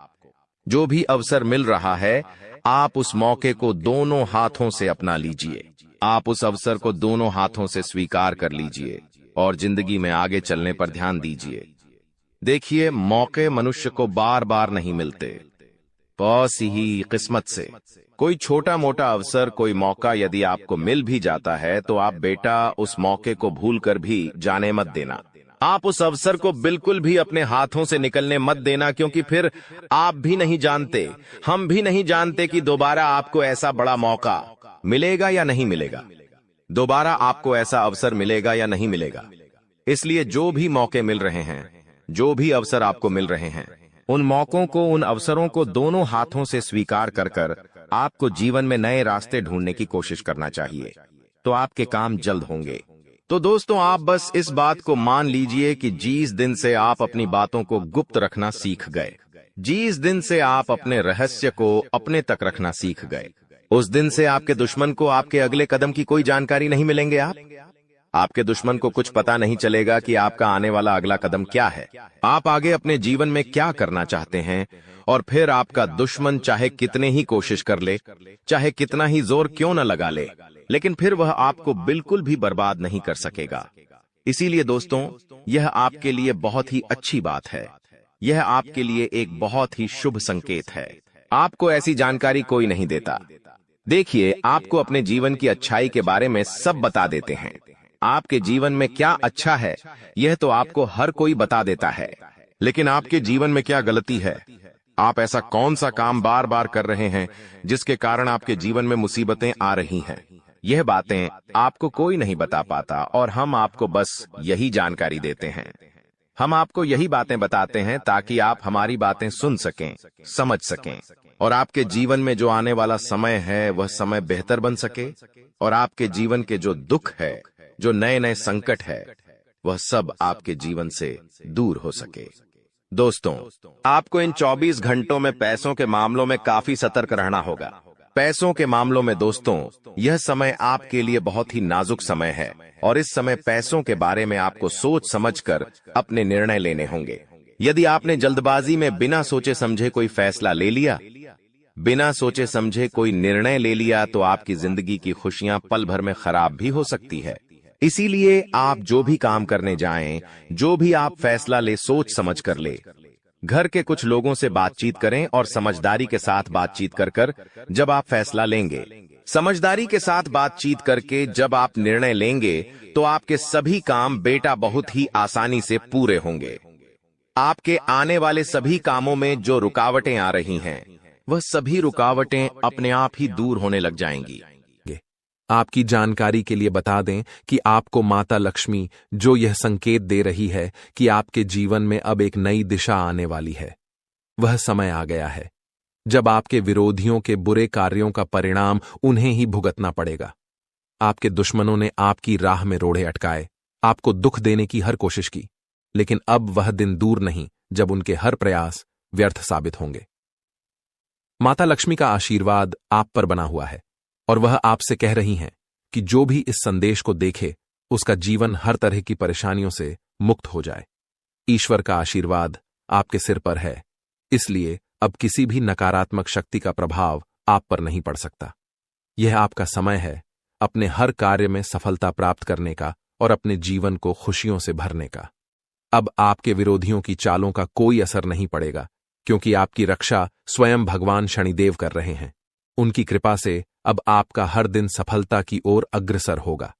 जो भी अवसर मिल रहा है, आप उस मौके को दोनों हाथों से अपना लीजिए। आप उस अवसर को दोनों हाथों से स्वीकार कर लीजिए और जिंदगी में आगे चलने पर ध्यान दीजिए। देखिए, मौके मनुष्य को बार बार नहीं मिलते, बस ही किस्मत से। कोई छोटा मोटा अवसर, कोई मौका यदि आपको मिल भी जाता है, तो आप बेटा उस मौके को भूलकर भी जाने मत देना। आप उस अवसर को बिल्कुल भी अपने हाथों से निकलने मत देना, क्योंकि फिर आप भी नहीं जानते, हम भी नहीं जानते कि दोबारा आपको ऐसा बड़ा मौका मिलेगा या नहीं मिलेगा, दोबारा आपको ऐसा अवसर मिलेगा या नहीं मिलेगा। इसलिए जो भी मौके मिल रहे हैं, जो भी अवसर आपको मिल रहे हैं, उन मौकों को, उन अवसरों को दोनों हाथों से स्वीकार कर कर आपको जीवन में नए रास्ते ढूंढने की कोशिश करना चाहिए। तो आपके काम जल्द होंगे। तो दोस्तों, आप बस इस बात को मान लीजिए कि जिस दिन से आप अपनी बातों को गुप्त रखना सीख गए, जिस दिन से आप अपने रहस्य को अपने तक रखना सीख गए, उस दिन से आपके दुश्मन को आपके अगले कदम की कोई जानकारी नहीं मिलेंगे। आपके दुश्मन को कुछ पता नहीं चलेगा कि आपका आने वाला अगला कदम क्या है, आप आगे अपने जीवन में क्या करना चाहते हैं। और फिर आपका दुश्मन चाहे कितने ही कोशिश कर ले, चाहे कितना ही जोर क्यों न लगा ले, लेकिन फिर वह आपको बिल्कुल भी बर्बाद नहीं कर सकेगा। इसीलिए दोस्तों, यह आपके लिए बहुत ही अच्छी बात है, यह आपके लिए एक बहुत ही शुभ संकेत है। आपको ऐसी जानकारी कोई नहीं देता, देखिए, आपको अपने जीवन की अच्छाई के बारे में सब बता देते हैं। आपके जीवन में क्या अच्छा है, यह तो आपको हर कोई बता देता है, लेकिन आपके जीवन में क्या गलती है? आप ऐसा कौन सा काम बार बार कर रहे हैं जिसके कारण आपके जीवन में मुसीबतें आ रही हैं? यह बातें आपको कोई नहीं बता पाता और हम आपको बस यही जानकारी देते हैं। हम आपको यही बातें बताते हैं ताकि आप हमारी बातें सुन सकें, समझ सकें और आपके जीवन में जो आने वाला समय है वह समय बेहतर बन सके और आपके जीवन के जो दुख है, जो नए नए संकट है, वह सब आपके जीवन से दूर हो सके। दोस्तों, आपको इन 24 घंटों में पैसों के मामलों में काफी सतर्क रहना होगा। पैसों के मामलों में दोस्तों, यह समय आपके लिए बहुत ही नाजुक समय है और इस समय पैसों के बारे में आपको सोच समझकर अपने निर्णय लेने होंगे। यदि आपने जल्दबाजी में बिना सोचे समझे कोई फैसला ले लिया, बिना सोचे समझे कोई निर्णय ले लिया, तो आपकी जिंदगी की खुशियां पल भर में खराब भी हो सकती है। इसीलिए आप जो भी काम करने जाएं, जो भी आप फैसला ले, सोच समझ कर ले। घर के कुछ लोगों से बातचीत करें और समझदारी के साथ बातचीत कर जब आप फैसला लेंगे, समझदारी के साथ बातचीत करके जब आप निर्णय लेंगे, तो आपके सभी काम बेटा बहुत ही आसानी से पूरे होंगे। आपके आने वाले सभी कामों में जो रुकावटें आ रही हैं, वह सभी रुकावटें अपने आप ही दूर होने लग जाएंगी। आपकी जानकारी के लिए बता दें कि आपको माता लक्ष्मी जो यह संकेत दे रही है कि आपके जीवन में अब एक नई दिशा आने वाली है। वह समय आ गया है जब आपके विरोधियों के बुरे कार्यों का परिणाम उन्हें ही भुगतना पड़ेगा। आपके दुश्मनों ने आपकी राह में रोड़े अटकाए, आपको दुख देने की हर कोशिश की, लेकिन अब वह दिन दूर नहीं जब उनके हर प्रयास व्यर्थ साबित होंगे। माता लक्ष्मी का आशीर्वाद आप पर बना हुआ है और वह आपसे कह रही हैं कि जो भी इस संदेश को देखे उसका जीवन हर तरह की परेशानियों से मुक्त हो जाए। ईश्वर का आशीर्वाद आपके सिर पर है, इसलिए अब किसी भी नकारात्मक शक्ति का प्रभाव आप पर नहीं पड़ सकता। यह आपका समय है अपने हर कार्य में सफलता प्राप्त करने का और अपने जीवन को खुशियों से भरने का। अब आपके विरोधियों की चालों का कोई असर नहीं पड़ेगा, क्योंकि आपकी रक्षा स्वयं भगवान शनिदेव कर रहे हैं। उनकी कृपा से अब आपका हर दिन सफलता की ओर अग्रसर होगा।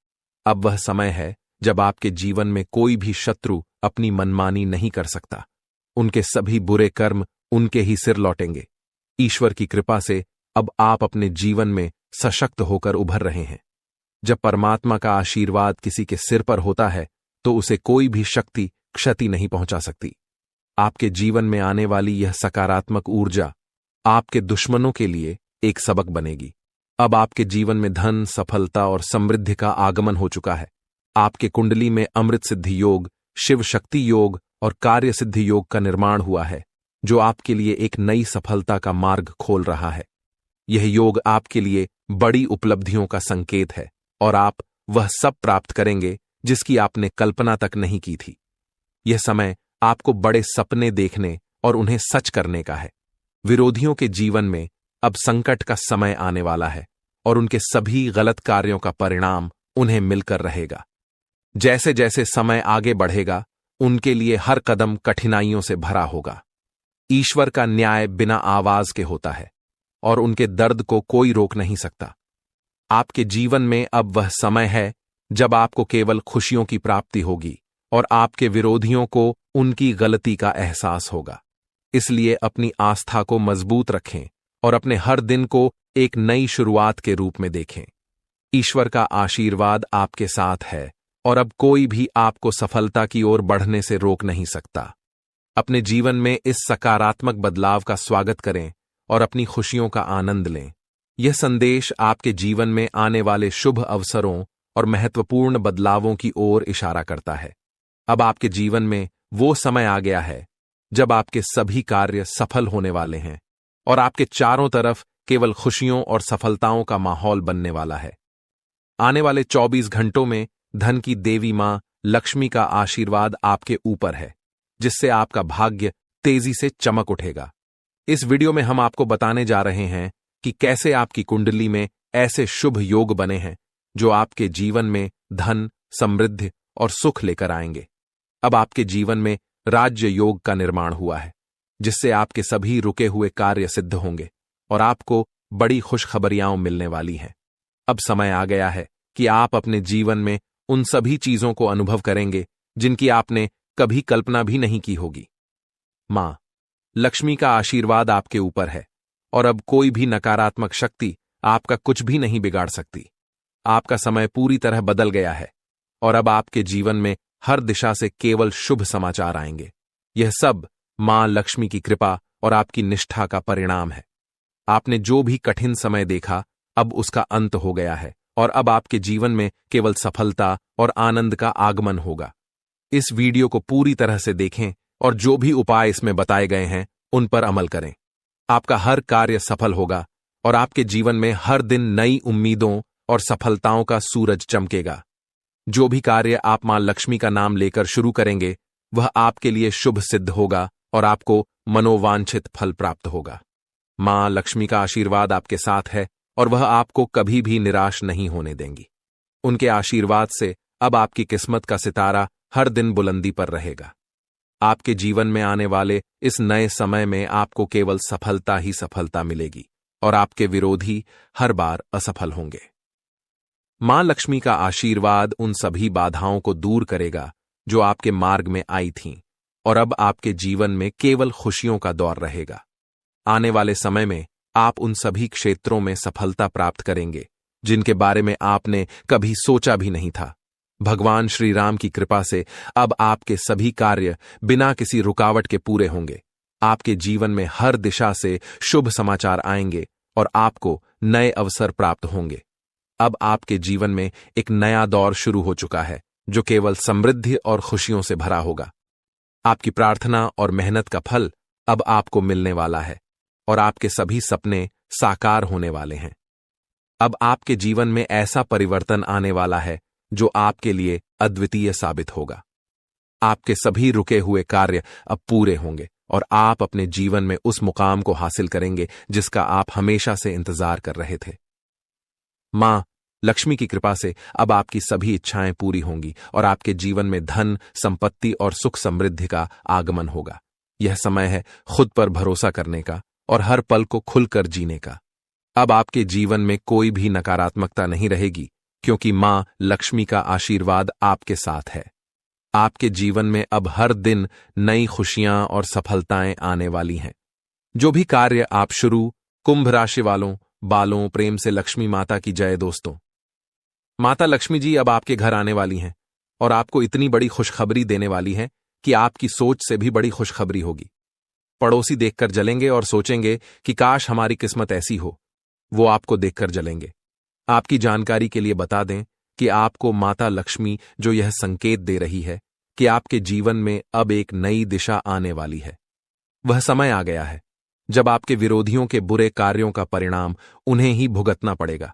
अब वह समय है जब आपके जीवन में कोई भी शत्रु अपनी मनमानी नहीं कर सकता। उनके सभी बुरे कर्म उनके ही सिर लौटेंगे। ईश्वर की कृपा से अब आप अपने जीवन में सशक्त होकर उभर रहे हैं। जब परमात्मा का आशीर्वाद किसी के सिर पर होता है तो उसे कोई भी शक्ति क्षति नहीं पहुंचा सकती। आपके जीवन में आने वाली यह सकारात्मक ऊर्जा आपके दुश्मनों के लिए एक सबक बनेगी। अब आपके जीवन में धन, सफलता और समृद्धि का आगमन हो चुका है। आपके कुंडली में अमृत सिद्धि योग, शिव शक्ति योग और कार्य सिद्धि योग का निर्माण हुआ है, जो आपके लिए एक नई सफलता का मार्ग खोल रहा है। यह योग आपके लिए बड़ी उपलब्धियों का संकेत है और आप वह सब प्राप्त करेंगे जिसकी आपने कल्पना तक नहीं की थी। यह समय आपको बड़े सपने देखने और उन्हें सच करने का है। विरोधियों के जीवन में अब संकट का समय आने वाला है और उनके सभी गलत कार्यों का परिणाम उन्हें मिलकर रहेगा। जैसे जैसे समय आगे बढ़ेगा, उनके लिए हर कदम कठिनाइयों से भरा होगा। ईश्वर का न्याय बिना आवाज के होता है और उनके दर्द को कोई रोक नहीं सकता। आपके जीवन में अब वह समय है जब आपको केवल खुशियों की प्राप्ति होगी और आपके विरोधियों को उनकी गलती का एहसास होगा। इसलिए अपनी आस्था को मजबूत रखें और अपने हर दिन को एक नई शुरुआत के रूप में देखें। ईश्वर का आशीर्वाद आपके साथ है और अब कोई भी आपको सफलता की ओर बढ़ने से रोक नहीं सकता। अपने जीवन में इस सकारात्मक बदलाव का स्वागत करें और अपनी खुशियों का आनंद लें। यह संदेश आपके जीवन में आने वाले शुभ अवसरों और महत्वपूर्ण बदलावों की ओर इशारा करता है। अब आपके जीवन में वो समय आ गया है जब आपके सभी कार्य सफल होने वाले हैं और आपके चारों तरफ केवल खुशियों और सफलताओं का माहौल बनने वाला है। आने वाले 24 घंटों में धन की देवी मां लक्ष्मी का आशीर्वाद आपके ऊपर है, जिससे आपका भाग्य तेजी से चमक उठेगा। इस वीडियो में हम आपको बताने जा रहे हैं कि कैसे आपकी कुंडली में ऐसे शुभ योग बने हैं जो आपके जीवन में धन, समृद्धि और सुख लेकर आएंगे। अब आपके जीवन में राज्य योग का निर्माण हुआ है, जिससे आपके सभी रुके हुए कार्य सिद्ध होंगे और आपको बड़ी खुशखबरियां मिलने वाली हैं। अब समय आ गया है कि आप अपने जीवन में उन सभी चीजों को अनुभव करेंगे जिनकी आपने कभी कल्पना भी नहीं की होगी। मां लक्ष्मी का आशीर्वाद आपके ऊपर है और अब कोई भी नकारात्मक शक्ति आपका कुछ भी नहीं बिगाड़ सकती। आपका समय पूरी तरह बदल गया है और अब आपके जीवन में हर दिशा से केवल शुभ समाचार आएंगे। यह सब मां लक्ष्मी की कृपा और आपकी निष्ठा का परिणाम है। आपने जो भी कठिन समय देखा, अब उसका अंत हो गया है और अब आपके जीवन में केवल सफलता और आनंद का आगमन होगा। इस वीडियो को पूरी तरह से देखें और जो भी उपाय इसमें बताए गए हैं उन पर अमल करें। आपका हर कार्य सफल होगा और आपके जीवन में हर दिन नई उम्मीदों और सफलताओं का सूरज चमकेगा। जो भी कार्य आप मां लक्ष्मी का नाम लेकर शुरू करेंगे वह आपके लिए शुभ सिद्ध होगा और आपको मनोवांछित फल प्राप्त होगा। मां लक्ष्मी का आशीर्वाद आपके साथ है और वह आपको कभी भी निराश नहीं होने देंगी। उनके आशीर्वाद से अब आपकी किस्मत का सितारा हर दिन बुलंदी पर रहेगा। आपके जीवन में आने वाले इस नए समय में आपको केवल सफलता ही सफलता मिलेगी और आपके विरोधी हर बार असफल होंगे। मां लक्ष्मी का आशीर्वाद उन सभी बाधाओं को दूर करेगा जो आपके मार्ग में आई थीं और अब आपके जीवन में केवल खुशियों का दौर रहेगा। आने वाले समय में आप उन सभी क्षेत्रों में सफलता प्राप्त करेंगे जिनके बारे में आपने कभी सोचा भी नहीं था। भगवान श्री राम की कृपा से अब आपके सभी कार्य बिना किसी रुकावट के पूरे होंगे। आपके जीवन में हर दिशा से शुभ समाचार आएंगे और आपको नए अवसर प्राप्त होंगे। अब आपके जीवन में एक नया दौर शुरू हो चुका है जो केवल समृद्धि और खुशियों से भरा होगा। आपकी प्रार्थना और मेहनत का फल अब आपको मिलने वाला है और आपके सभी सपने साकार होने वाले हैं। अब आपके जीवन में ऐसा परिवर्तन आने वाला है जो आपके लिए अद्वितीय साबित होगा। आपके सभी रुके हुए कार्य अब पूरे होंगे और आप अपने जीवन में उस मुकाम को हासिल करेंगे जिसका आप हमेशा से इंतजार कर रहे थे। मां लक्ष्मी की कृपा से अब आपकी सभी इच्छाएं पूरी होंगी और आपके जीवन में धन, संपत्ति और सुख समृद्धि का आगमन होगा। यह समय है खुद पर भरोसा करने का और हर पल को खुलकर जीने का। अब आपके जीवन में कोई भी नकारात्मकता नहीं रहेगी क्योंकि मां लक्ष्मी का आशीर्वाद आपके साथ है। आपके जीवन में अब हर दिन नई खुशियां और सफलताएं आने वाली हैं। जो भी कार्य आप शुरू कुंभ राशि बालों प्रेम से लक्ष्मी माता की जय। दोस्तों, माता लक्ष्मी जी अब आपके घर आने वाली हैं और आपको इतनी बड़ी खुशखबरी देने वाली हैं कि आपकी सोच से भी बड़ी खुशखबरी होगी। पड़ोसी देखकर जलेंगे और सोचेंगे कि काश हमारी किस्मत ऐसी हो। वो आपको देखकर जलेंगे। आपकी जानकारी के लिए बता दें कि आपको माता लक्ष्मी जो यह संकेत दे रही है कि आपके जीवन में अब एक नई दिशा आने वाली है। वह समय आ गया है जब आपके विरोधियों के बुरे कार्यों का परिणाम उन्हें ही भुगतना पड़ेगा।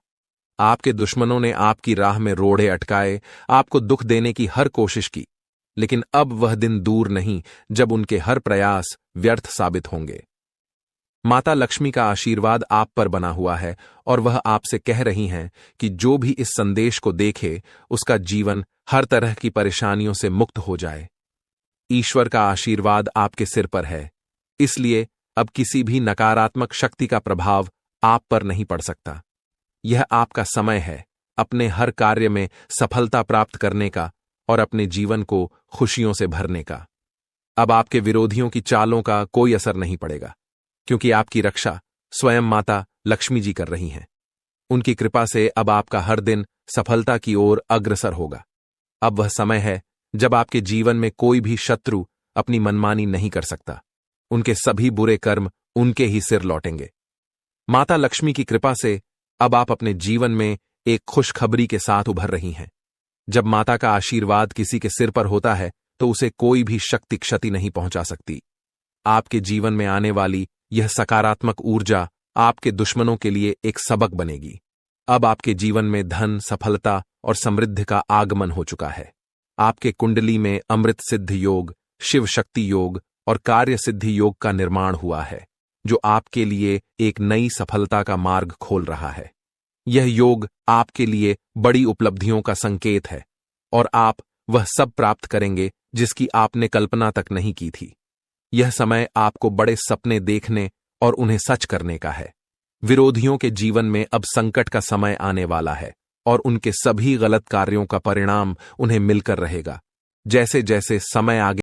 आपके दुश्मनों ने आपकी राह में रोड़े अटकाए, आपको दुख देने की हर कोशिश की, लेकिन अब वह दिन दूर नहीं जब उनके हर प्रयास व्यर्थ साबित होंगे। माता लक्ष्मी का आशीर्वाद आप पर बना हुआ है और वह आपसे कह रही हैं कि जो भी इस संदेश को देखे उसका जीवन हर तरह की परेशानियों से मुक्त हो जाए। ईश्वर का आशीर्वाद आपके सिर पर है, इसलिए अब किसी भी नकारात्मक शक्ति का प्रभाव आप पर नहीं पड़ सकता। यह आपका समय है अपने हर कार्य में सफलता प्राप्त करने का और अपने जीवन को खुशियों से भरने का। अब आपके विरोधियों की चालों का कोई असर नहीं पड़ेगा क्योंकि आपकी रक्षा स्वयं माता लक्ष्मी जी कर रही हैं। उनकी कृपा से अब आपका हर दिन सफलता की ओर अग्रसर होगा। अब वह समय है जब आपके जीवन में कोई भी शत्रु अपनी मनमानी नहीं कर सकता। उनके सभी बुरे कर्म उनके ही सिर लौटेंगे। माता लक्ष्मी की कृपा से अब आप अपने जीवन में एक खुशखबरी के साथ उभर रही हैं। जब माता का आशीर्वाद किसी के सिर पर होता है तो उसे कोई भी शक्ति क्षति नहीं पहुंचा सकती। आपके जीवन में आने वाली यह सकारात्मक ऊर्जा आपके दुश्मनों के लिए एक सबक बनेगी। अब आपके जीवन में धन, सफलता और समृद्धि का आगमन हो चुका है। आपके कुंडली में अमृत सिद्ध योग, शिव शक्ति योग और कार्य सिद्धि योग का निर्माण हुआ है जो आपके लिए एक नई सफलता का मार्ग खोल रहा है। यह योग आपके लिए बड़ी उपलब्धियों का संकेत है और आप वह सब प्राप्त करेंगे जिसकी आपने कल्पना तक नहीं की थी। यह समय आपको बड़े सपने देखने और उन्हें सच करने का है। विरोधियों के जीवन में अब संकट का समय आने वाला है और उनके सभी गलत कार्यों का परिणाम उन्हें मिलकर रहेगा। जैसे जैसे समय आगे